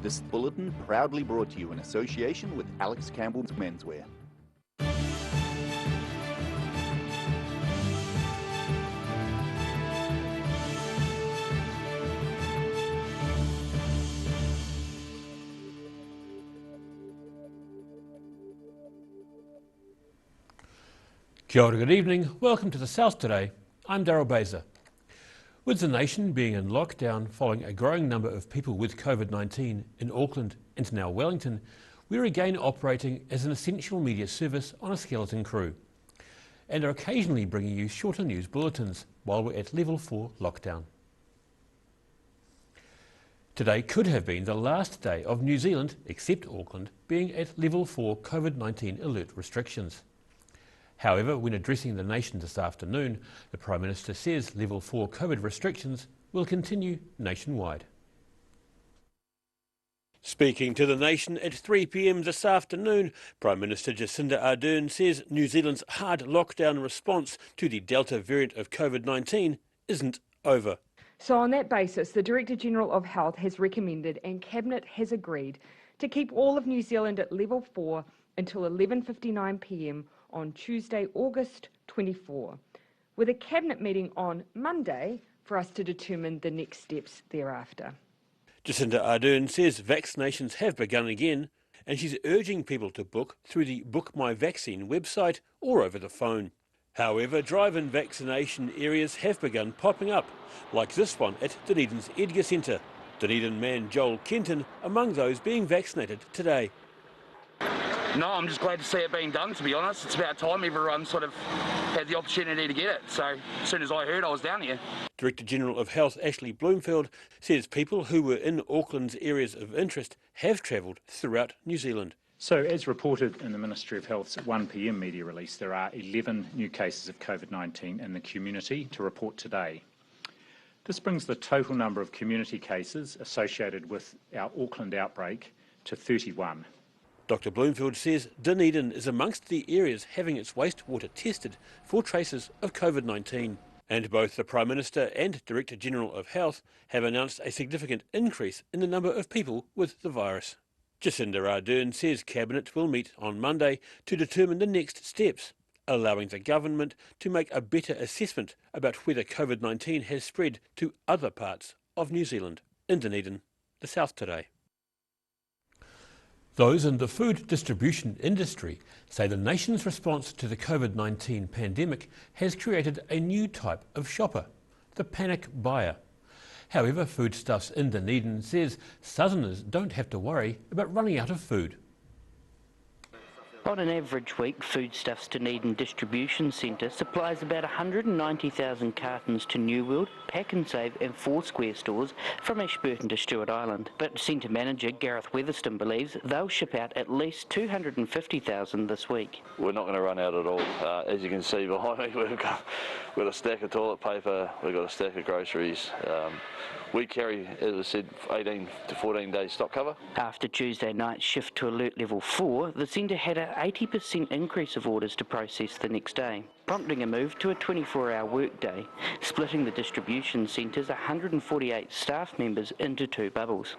This bulletin proudly brought to you in association with Alex Campbell's Menswear. Kia ora, good evening. Welcome to the South Today. I'm Daryl Baser. With the nation being in lockdown following a growing number of people with COVID-19 in Auckland and now Wellington, we're again operating as an essential media service on a skeleton crew and are occasionally bringing you shorter news bulletins while we're at level 4 lockdown. Today could have been the last day of New Zealand, except Auckland, being at level 4 COVID-19 alert restrictions. However, when addressing the nation this afternoon, the Prime Minister says level 4 COVID restrictions will continue nationwide. Speaking to the nation at 3 p.m. this afternoon, Prime Minister Jacinda Ardern says New Zealand's hard lockdown response to the Delta variant of COVID-19 isn't over. So on that basis, the Director-General of Health has recommended and Cabinet has agreed to keep all of New Zealand at level 4 until 11:59 p.m. on Tuesday, August 24, with a Cabinet meeting on Monday for us to determine the next steps thereafter. Jacinda Ardern says vaccinations have begun again, and she's urging people to book through the Book My Vaccine website or over the phone. However, drive-in vaccination areas have begun popping up, like this one at Dunedin's Edgar Centre. Dunedin man Joel Kenton among those being vaccinated today. No, I'm just glad to see it being done, to be honest. It's about time everyone sort of had the opportunity to get it. So as soon as I heard, I was down here. Director-General of Health Ashley Bloomfield says people who were in Auckland's areas of interest have travelled throughout New Zealand. So as reported in the Ministry of Health's 1 p.m. media release, there are 11 new cases of COVID-19 in the community to report today. This brings the total number of community cases associated with our Auckland outbreak to 31. Dr Bloomfield says Dunedin is amongst the areas having its wastewater tested for traces of COVID-19. And both the Prime Minister and Director-General of Health have announced a significant increase in the number of people with the virus. Jacinda Ardern says Cabinet will meet on Monday to determine the next steps, allowing the government to make a better assessment about whether COVID-19 has spread to other parts of New Zealand. In Dunedin, the South Today. Those in the food distribution industry say the nation's response to the COVID-19 pandemic has created a new type of shopper, the panic buyer. However, Foodstuffs in Dunedin says Southerners don't have to worry about running out of food. On an average week, Foodstuffs Dunedin Distribution Centre supplies about 190,000 cartons to New World, Pack and Save and Foursquare stores from Ashburton to Stewart Island. But Centre Manager Gareth Weatherston believes they'll ship out at least 250,000 this week. We're not going to run out at all. As you can see behind me, we've got a stack of toilet paper, we've got a stack of groceries. We carry, as I said, 18 to 14 days stock cover. After Tuesday night's shift to alert level 4, the centre had an 80% increase of orders to process the next day, prompting a move to a 24-hour workday, splitting the distribution centre's 148 staff members into 2 bubbles.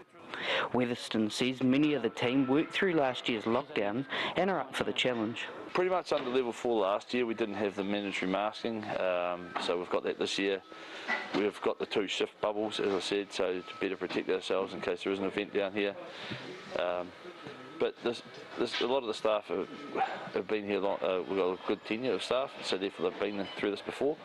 Weatherston says many of the team worked through last year's lockdown and are up for the challenge. Pretty much under level 4 last year, we didn't have the mandatory masking, so we've got that this year. We've got the 2 shift bubbles, as I said, so to better protect ourselves in case there is an event down here. But a lot of the staff have been here long. We've got a good tenure of staff, so therefore they've been through this before,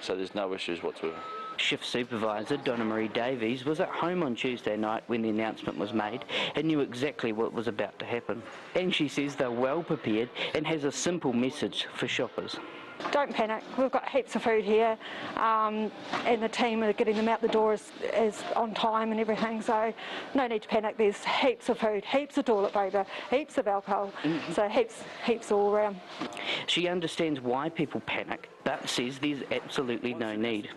so there's no issues whatsoever. Shift supervisor Donna Marie Davies was at home on Tuesday night when the announcement was made and knew exactly what was about to happen. And she says they're well prepared and has a simple message for shoppers. Don't panic, we've got heaps of food here and the team are getting them out the door is on time and everything, so no need to panic. There's heaps of food, heaps of toilet paper, heaps of alcohol, so heaps all around. She understands why people panic, but says there's absolutely no need.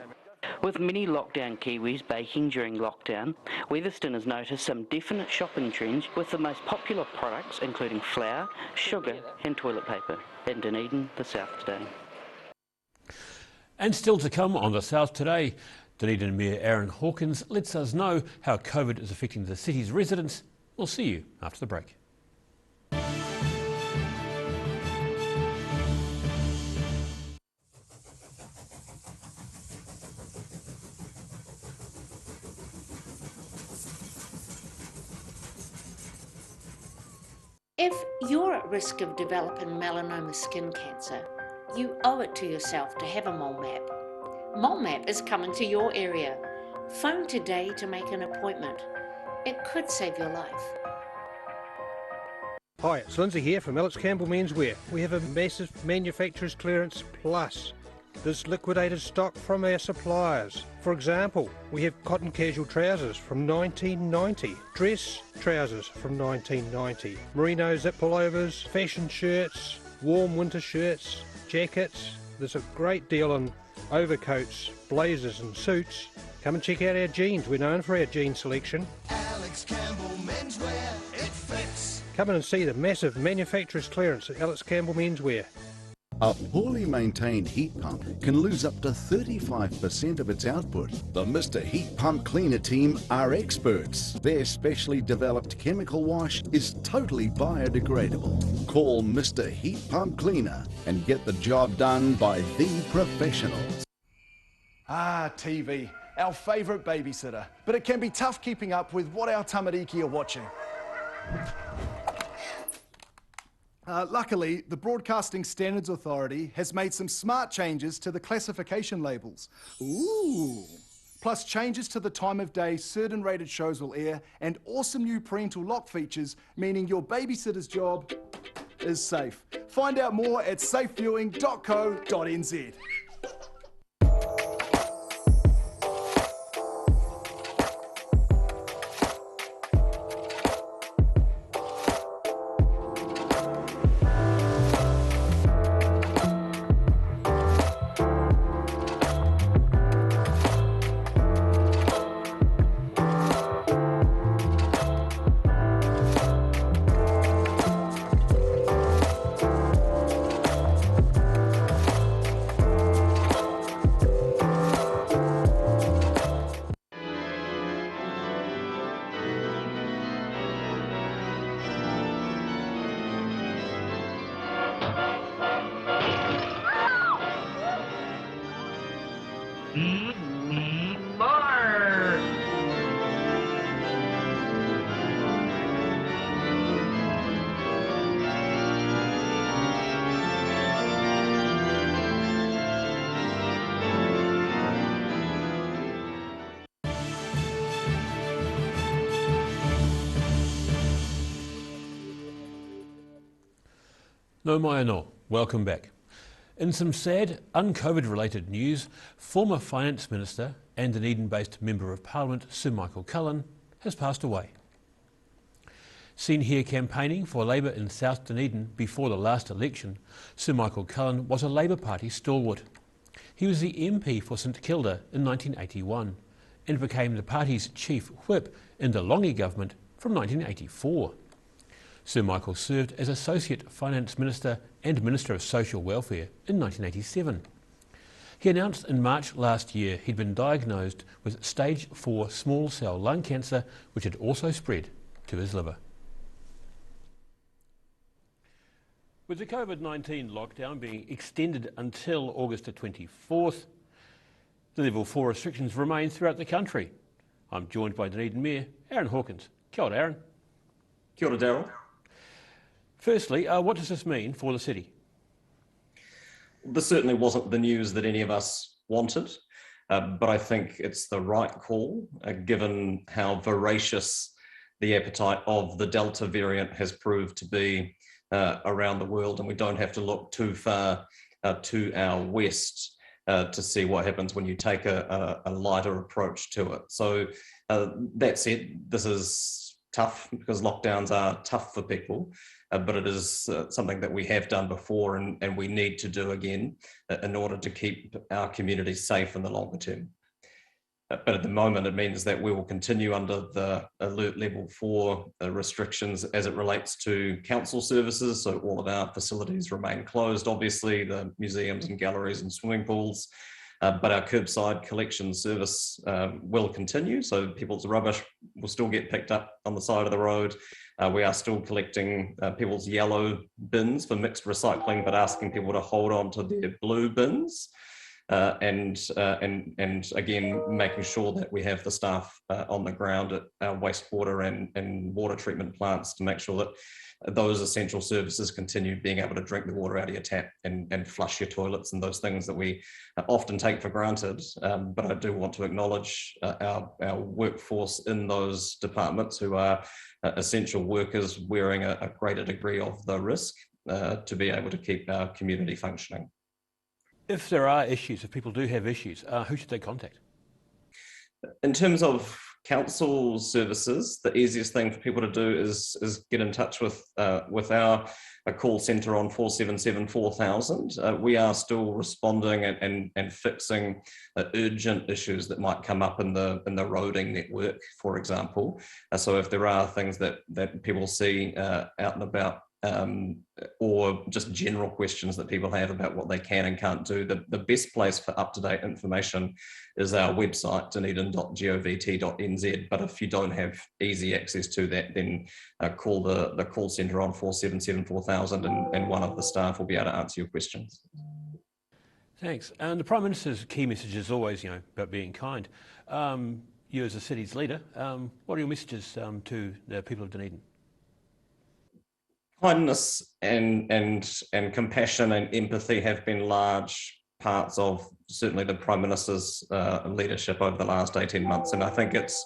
With many lockdown Kiwis baking during lockdown, Weatherston has noticed some definite shopping trends with the most popular products including flour, sugar and toilet paper. In Dunedin, the South Today. And still to come on the South Today, Dunedin Mayor Aaron Hawkins lets us know how COVID is affecting the city's residents. We'll see you after the break. If you're at risk of developing melanoma skin cancer, you owe it to yourself to have a mole map. Mole map is coming to your area. Phone today to make an appointment. It could save your life. Hi, it's Lindsay here from Alex Campbell Menswear. We have a massive manufacturer's clearance plus. There's liquidated stock from our suppliers. For example, we have cotton casual trousers from 1990, dress trousers from 1990, merino zip pullovers, fashion shirts, warm winter shirts, jackets. There's a great deal on overcoats, blazers and suits. Come and check out our jeans. We're known for our jean selection. Alex Campbell Menswear, it fits. Come in and see the massive manufacturer's clearance at Alex Campbell Menswear. A poorly maintained heat pump can lose up to 35% of its output. The Mr. Heat Pump Cleaner team are experts. Their specially developed chemical wash is totally biodegradable. Call Mr. Heat Pump Cleaner and get the job done by the professionals. Ah, TV, our favourite babysitter. But it can be tough keeping up with what our tamariki are watching. Luckily, the Broadcasting Standards Authority has made some smart changes to the classification labels. Ooh! Plus changes to the time of day certain rated shows will air and awesome new parental lock features, meaning your babysitter's job is safe. Find out more at safeviewing.co.nz. No mai anō, welcome back. In some sad, un-COVID related news, former Finance Minister and Dunedin-based Member of Parliament Sir Michael Cullen has passed away. Seen here campaigning for Labour in South Dunedin before the last election, Sir Michael Cullen was a Labour Party stalwart. He was the MP for St Kilda in 1981 and became the party's chief whip in the Longi government from 1984. Sir Michael served as Associate Finance Minister and Minister of Social Welfare in 1987. He announced in March last year he'd been diagnosed with stage 4 small cell lung cancer, which had also spread to his liver. With the COVID-19 lockdown being extended until August the 24th, the level 4 restrictions remain throughout the country. I'm joined by Dunedin Mayor Aaron Hawkins. Kia ora, Aaron. Kia ora, Daryl. Firstly, what does this mean for the city? This certainly wasn't the news that any of us wanted, but I think it's the right call, given how voracious the appetite of the Delta variant has proved to be around the world, and we don't have to look too far to our west to see what happens when you take a lighter approach to it. So that said, this is tough because lockdowns are tough for people, but it is something that we have done before and we need to do again in order to keep our communities safe in the longer term. But at the moment, it means that we will continue under the alert level 4 restrictions as it relates to council services. So all of our facilities remain closed, obviously, the museums and galleries and swimming pools. but our curbside collection service will continue. So people's rubbish will still get picked up on the side of the road. We are still collecting people's yellow bins for mixed recycling, but asking people to hold on to their blue bins. And again, making sure that we have the staff on the ground at our wastewater and water treatment plants to make sure that those essential services continue being able to drink the water out of your tap and flush your toilets and those things that we often take for granted. But I do want to acknowledge our workforce in those departments who are essential workers wearing a greater degree of the risk to be able to keep our community functioning. If there are issues, if people do have issues, who should they contact? In terms of council services, the easiest thing for people to do is get in touch with our call centre on 477 4000. We are still responding and fixing urgent issues that might come up in the roading network, for example. So if there are things that people see out and about, or just general questions that people have about what they can and can't do, the best place for up-to-date information is our website, dunedin.govt.nz. But if you don't have easy access to that, then call the call centre on 477 4000 and one of the staff will be able to answer your questions. Thanks. And the Prime Minister's key message is always, about being kind. You as the city's leader, what are your messages to the people of Dunedin? Kindness and compassion and empathy have been large parts of certainly the Prime Minister's leadership over the last 18 months. And I think it's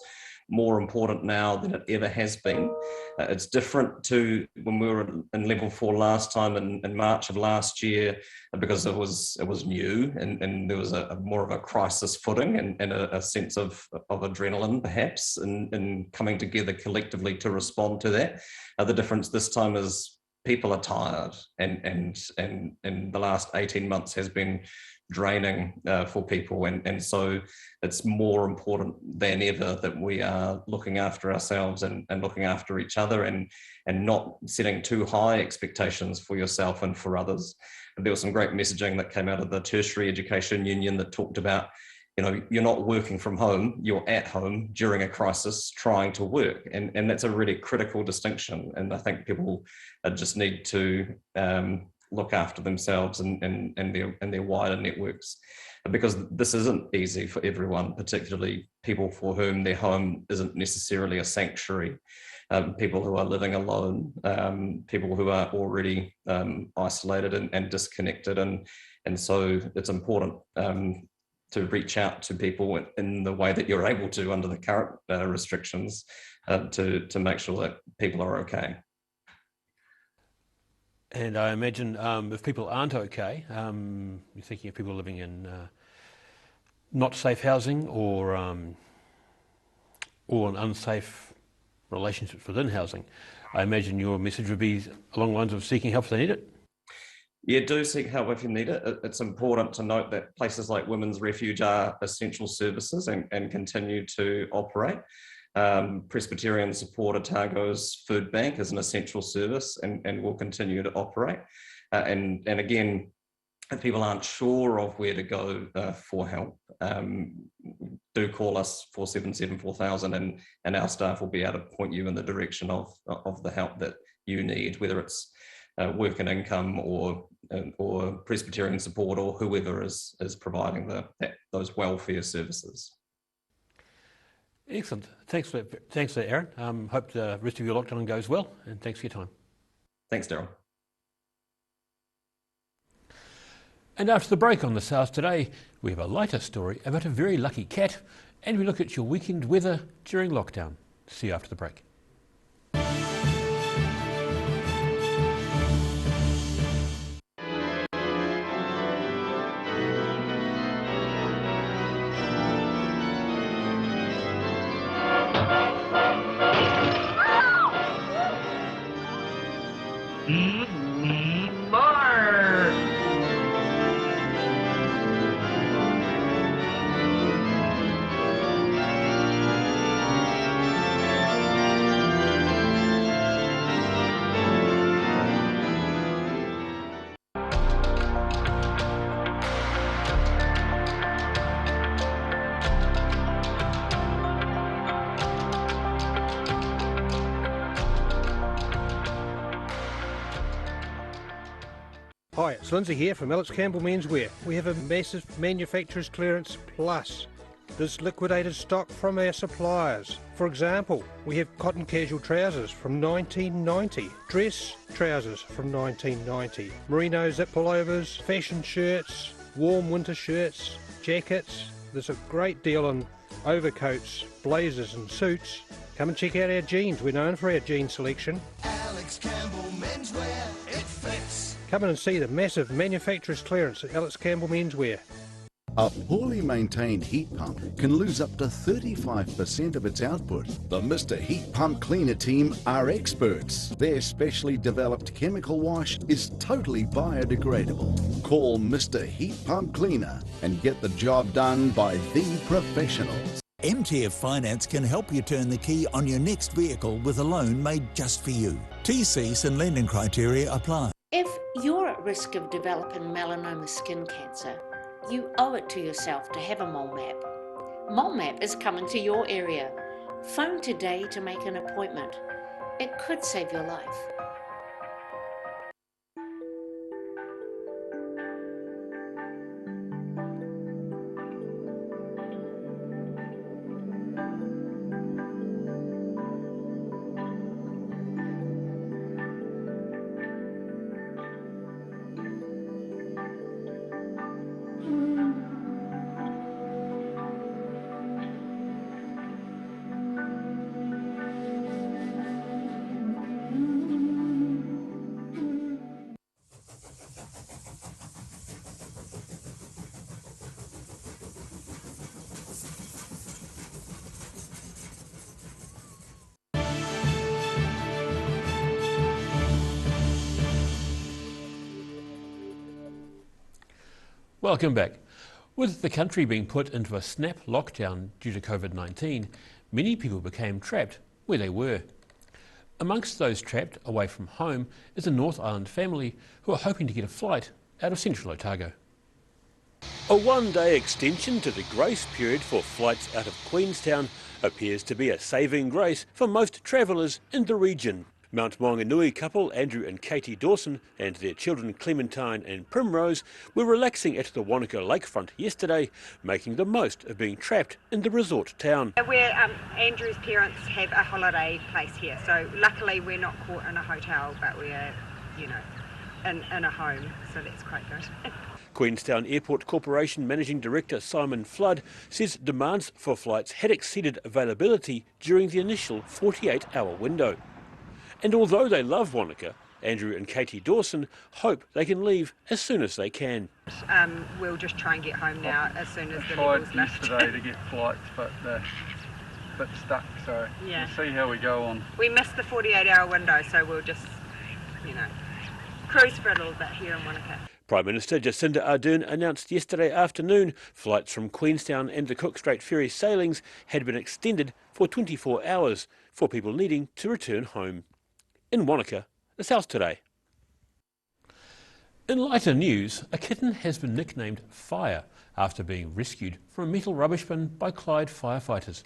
more important now than it ever has been. It's different to when we were in level 4 last time in March of last year, because it was new and there was a more of a crisis footing and a sense of adrenaline perhaps in coming together collectively to respond to that. The difference this time is people are tired and the last 18 months has been draining for people, and so it's more important than ever that we are looking after ourselves and looking after each other and not setting too high expectations for yourself and for others. And there was some great messaging that came out of the Tertiary Education Union that talked about, you're not working from home, you're at home during a crisis trying to work, and that's a really critical distinction. And I think people just need to look after themselves and their wider networks, because this isn't easy for everyone, particularly people for whom their home isn't necessarily a sanctuary, people who are living alone, people who are already isolated and disconnected, and so it's important to reach out to people in the way that you're able to under the current restrictions to make sure that people are okay. And I imagine if people aren't okay, you're thinking of people living in not safe housing or in unsafe relationships within housing. I imagine your message would be along the lines of seeking help if they need it. Yeah, do seek help if you need it. It's important to note that places like Women's Refuge are essential services and continue to operate. Presbyterian Support Otago's food bank is an essential service and will continue to operate. And again, if people aren't sure of where to go for help, do call us 477 4000 and our staff will be able to point you in the direction of the help that you need, whether it's work and income or Presbyterian support or whoever is providing those welfare services. Excellent. Thanks for that, Aaron. Hope the rest of your lockdown goes well, and thanks for your time. Thanks, Daryl. And after the break on The South today, we have a lighter story about a very lucky cat, and we look at your weekend weather during lockdown. See you after the break. Hi, it's Lindsay here from Alex Campbell Menswear. We have a massive manufacturer's clearance plus. There's liquidated stock from our suppliers. For example, we have cotton casual trousers from 1990, dress trousers from 1990, merino zip pullovers, fashion shirts, warm winter shirts, jackets. There's a great deal on overcoats, blazers and suits. Come and check out our jeans. We're known for our jean selection. Alex Campbell Menswear, it fits. Come in and see the massive manufacturer's clearance at Alex Campbell Menswear. A poorly maintained heat pump can lose up to 35% of its output. The Mr. Heat Pump Cleaner team are experts. Their specially developed chemical wash is totally biodegradable. Call Mr. Heat Pump Cleaner and get the job done by the professionals. MTF Finance can help you turn the key on your next vehicle with a loan made just for you. TCs and lending criteria apply. If you're at risk of developing melanoma skin cancer, you owe it to yourself to have a mole map. Mole map is coming to your area. Phone today to make an appointment. It could save your life. Welcome back. With the country being put into a snap lockdown due to COVID-19, many people became trapped where they were. Amongst those trapped away from home is a North Island family who are hoping to get a flight out of central Otago. A one-day extension to the grace period for flights out of Queenstown appears to be a saving grace for most travellers in the region. Mount Maunganui couple Andrew and Katie Dawson and their children Clementine and Primrose were relaxing at the Wanaka lakefront yesterday, making the most of being trapped in the resort town. Where Andrew's parents have a holiday place here, so luckily we're not caught in a hotel, but we're, in a home, so that's quite good. Queenstown Airport Corporation Managing Director Simon Flood says demands for flights had exceeded availability during the initial 48-hour window. And although they love Wanaka, Andrew and Katie Dawson hope they can leave as soon as they can. We'll just try and get home now as soon as the levels lift. Yesterday to get flights, but they're a bit stuck, so we'll see how we go on. We missed the 48-hour window, so we'll just, cruise for a little bit here in Wanaka. Prime Minister Jacinda Ardern announced yesterday afternoon flights from Queenstown and the Cook Strait ferry sailings had been extended for 24 hours for people needing to return home. In Wanaka, the South Today. In lighter news, a kitten has been nicknamed Fire after being rescued from a metal rubbish bin by Clyde firefighters.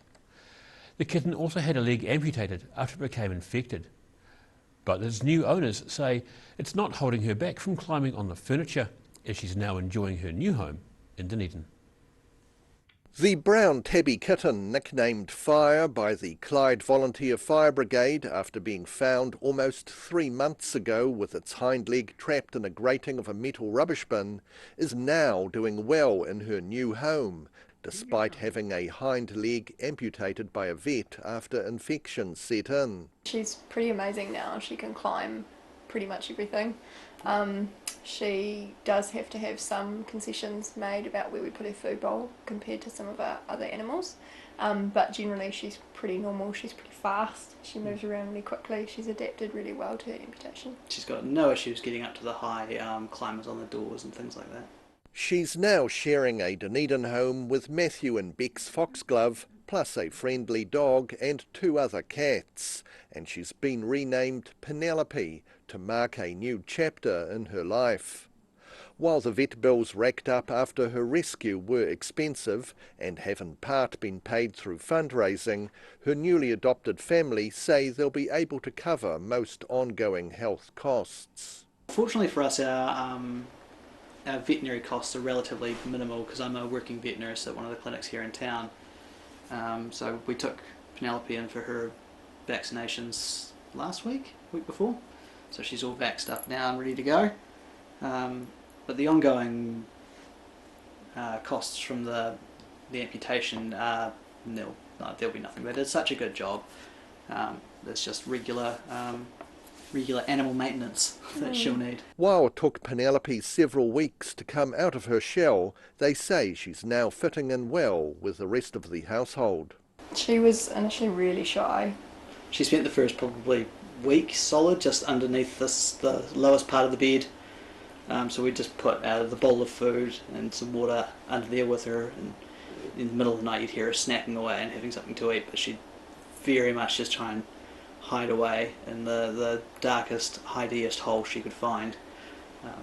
The kitten also had a leg amputated after it became infected. But its new owners say it's not holding her back from climbing on the furniture, as she's now enjoying her new home in Dunedin. The brown tabby kitten, nicknamed Fire by the Clyde Volunteer Fire Brigade after being found almost 3 months ago with its hind leg trapped in a grating of a metal rubbish bin, is now doing well in her new home, despite having a hind leg amputated by a vet after infection set in. She's pretty amazing now. She can climb pretty much everything. She does have to have some concessions made about where we put her food bowl compared to some of our other animals, but generally she's pretty normal. She's pretty fast, she moves around really quickly, she's adapted really well to her amputation. She's got no issues getting up to the high climbers on the doors and things like that. She's now sharing a Dunedin home with Matthew and Bex Foxglove, plus a friendly dog and 2 other cats, and she's been renamed Penelope to mark a new chapter in her life. While the vet bills racked up after her rescue were expensive and have in part been paid through fundraising, her newly adopted family say they'll be able to cover most ongoing health costs. Fortunately for us, our veterinary costs are relatively minimal because I'm a working vet nurse at one of the clinics here in town. So we took Penelope in for her vaccinations last week before. So she's all vaxxed up now and ready to go. But the ongoing costs from the amputation are nil. No, there'll be nothing. But it's such a good job. It's just regular animal maintenance that she'll need. While it took Penelope several weeks to come out of her shell, they say she's now fitting in well with the rest of the household. She was initially really shy. She spent the first probably week solid just underneath the lowest part of the bed. So we just put the bowl of food and some water under there with her, and in the middle of the night you'd hear her snacking away and having something to eat, but she'd very much just try and hide away in the darkest, hidiest hole she could find.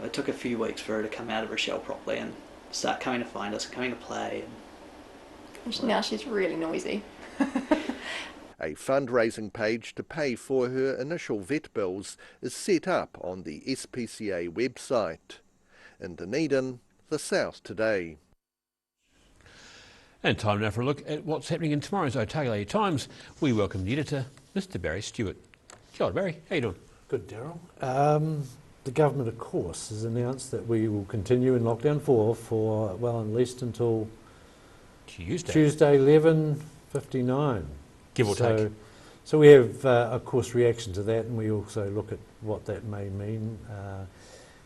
It took a few weeks for her to come out of her shell properly and start coming to find us, coming to play. And now she's really noisy. A fundraising page to pay for her initial vet bills is set up on the SPCA website. In Dunedin, the South Today. And time now for a look at what's happening in tomorrow's Otago Times. We welcome the editor, Mr. Barry Stewart. Kia ora, Barry. How you doing? Good, Daryl. The government, of course, has announced that we will continue in lockdown 4 for, well, at least until Tuesday 11:59. Give or take. So we have, of course, reaction to that, and we also look at what that may mean.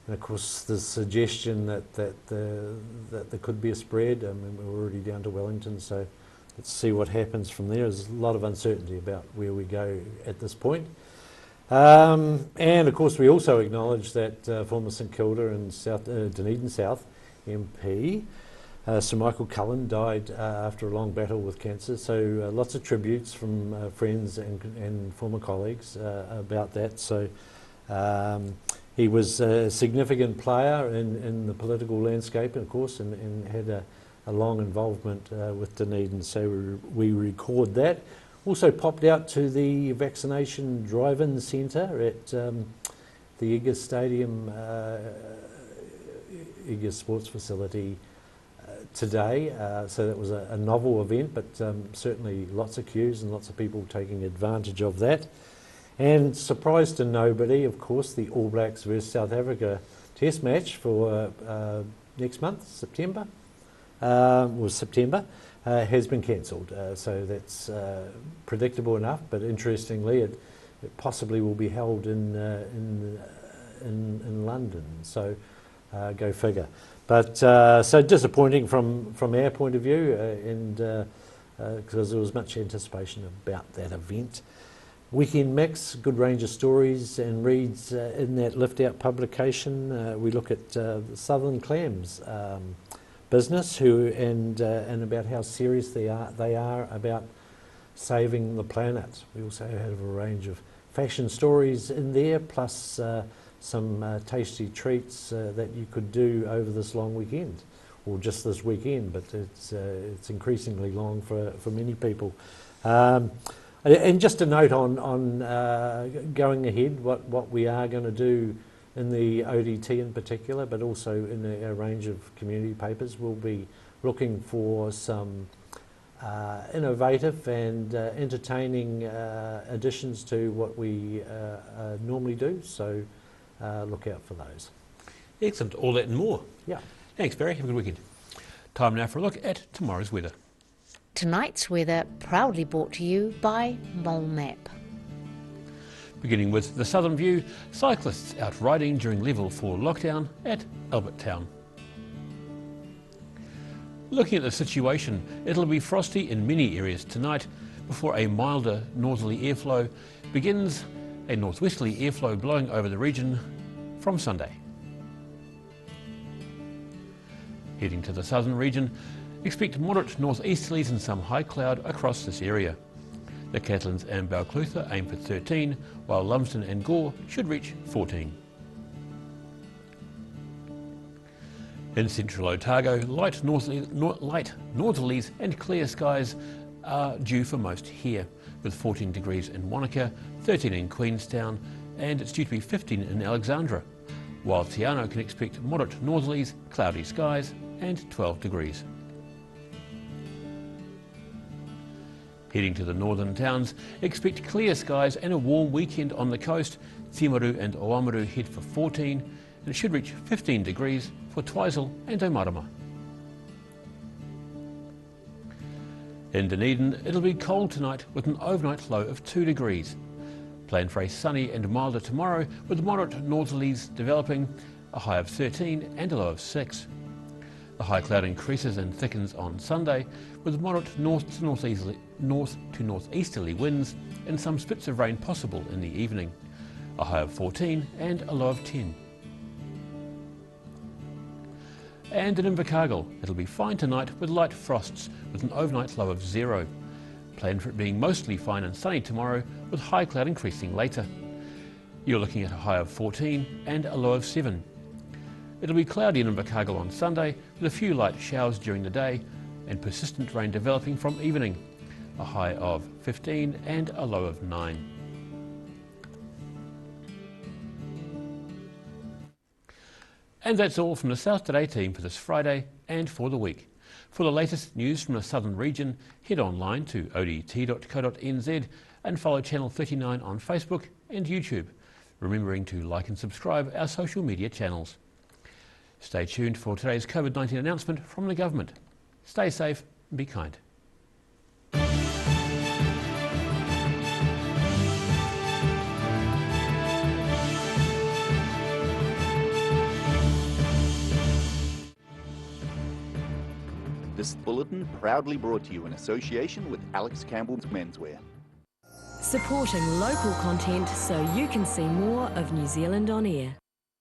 And of course, the suggestion that there could be a spread. I mean, we're already down to Wellington, so let's see what happens from there. There's a lot of uncertainty about where we go at this point. And of course, we also acknowledge that former St Kilda and Dunedin South MP Sir Michael Cullen died after a long battle with cancer. So lots of tributes from friends and former colleagues about that. So. He was a significant player in the political landscape, of course, and had a long involvement with Dunedin, so we record that. Also popped out to the vaccination drive-in centre at the Igga Stadium, Igga Sports Facility today. So that was a novel event, but certainly lots of queues and lots of people taking advantage of that. And surprise to nobody, of course, the All Blacks versus South Africa test match for next month, September, has been cancelled. So that's predictable enough, but interestingly, it possibly will be held in London. So go figure. But so disappointing from our point of view, and because there was much anticipation about that event. Weekend Mix, good range of stories and reads in that Lift Out publication. We look at the Southern Clams business, and about how serious they are about saving the planet. We also have a range of fashion stories in there, plus some tasty treats that you could do over this long weekend, or just this weekend. But it's increasingly long for many people. And just a note on going ahead, what we are going to do in the ODT in particular, but also in a range of community papers. We'll be looking for some innovative and entertaining additions to what we normally do, so look out for those. Excellent, all that and more. Yeah. Thanks, Barry. Have a good weekend. Time now for a look at tomorrow's weather. Tonight's weather proudly brought to you by MoleMap. Beginning with the southern view, cyclists out riding during level 4 lockdown at Albert Town. Looking at the situation, it'll be frosty in many areas tonight before a milder northerly airflow begins, a northwesterly airflow blowing over the region from Sunday. Heading to the southern region, expect moderate northeasterlies and some high cloud across this area. The Catlins and Balclutha aim for 13, while Lumsden and Gore should reach 14. In central Otago, light northerlies and clear skies are due for most here, with 14 degrees in Wanaka, 13 in Queenstown, and it's due to be 15 in Alexandra. while Te Anau can expect moderate northerlies, cloudy skies and 12 degrees. Heading to the northern towns, expect clear skies and a warm weekend on the coast. Timaru and Oamaru head for 14 and it should reach 15 degrees for Twizel and Omarama. In Dunedin, it'll be cold tonight with an overnight low of 2 degrees. Plan for a sunny and milder tomorrow with moderate northerlies developing, a high of 13 and a low of 6. The high cloud increases and thickens on Sunday with moderate north to northeasterly winds and some spits of rain possible in the evening. A high of 14 and a low of 10. And in Invercargill, it'll be fine tonight with light frosts with an overnight low of 0. Plan for it being mostly fine and sunny tomorrow with high cloud increasing later. You're looking at a high of 14 and a low of 7. It'll be cloudy in Invercargill on Sunday with a few light showers during the day and persistent rain developing from evening. A high of 15 and a low of 9. And that's all from the South Today team for this Friday and for the week. For the latest news from the southern region, head online to odt.co.nz and follow Channel 39 on Facebook and YouTube, remembering to like and subscribe our social media channels. Stay tuned for today's COVID-19 announcement from the government. Stay safe and be kind. This bulletin proudly brought to you in association with Alex Campbell's Menswear. Supporting local content so you can see more of New Zealand on air.